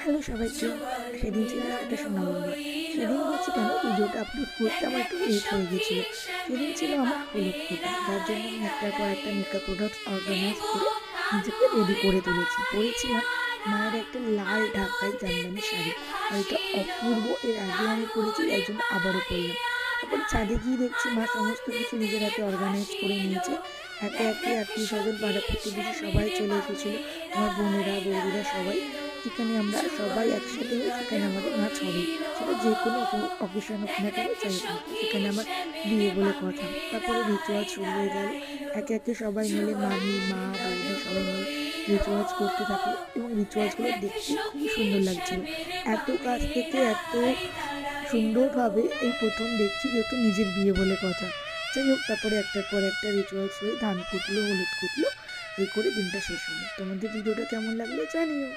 Hello সবাইকে। সেদিন ছিল একটা সোনামন্দির। সেদিন বলছি কেন ভিডিওটা আপলোড করতে আমার একটু লেট হয়ে গেছিলো। সেদিন ছিল আমার হলুদ ফোঁটা, যার জন্য আমি একটার পর একটা মেকআপ প্রোডাক্টস অর্গানাইজ করে নিজেকে রেডি করে তুলেছি। পরেছিলাম মায়ের একটা লাল ঢাকাই জামদানি শাড়ি, শাড়িটা অপূর্ব। এর আগেও আমি পরেছি, তাই জন্য আবারও পরলাম। তারপরে ছাদে গিয়ে দেখছি মা সমস্ত কিছু নিজের হাতে অর্গানাইজ করে নিয়েছে। একে একে আত্মীয় স্বজন পাড়া প্রতিবেশী সবাই চলে এসেছিলো, আমার বোনেরা বৌদিরা সবাই। যেখানে আমরা সবাই একসাথে হই, সেখানে আমাদের নাচ হবেই। সেটা যে কোনো অকেশন হোক না কেন, যাই হোক না কেন, সেখানে আমার বিয়ে বলে কথা। তারপরে রিচুয়াল শুরু হয়ে গেল। একে একে সবাই মিলে মামি, মা, বৌদি সবাই মিলে রিচুয়ালস করতে থাকলো এবং রিচুয়ালসগুলো দেখতে খুবই সুন্দর লাগছিল। এত কাছ থেকে এত সুন্দরভাবে এই প্রথম দেখছি, যেহেতু নিজের বিয়ে বলে কথা। যাই হোক, তারপরে একটার পর একটা রিচুয়ালস হয়ে ধান কুটলো, হলুদ কুটলো, এই করে দিনটা শেষ হলো। তোমাদের ভিডিওটা কেমন লাগলো জানিও।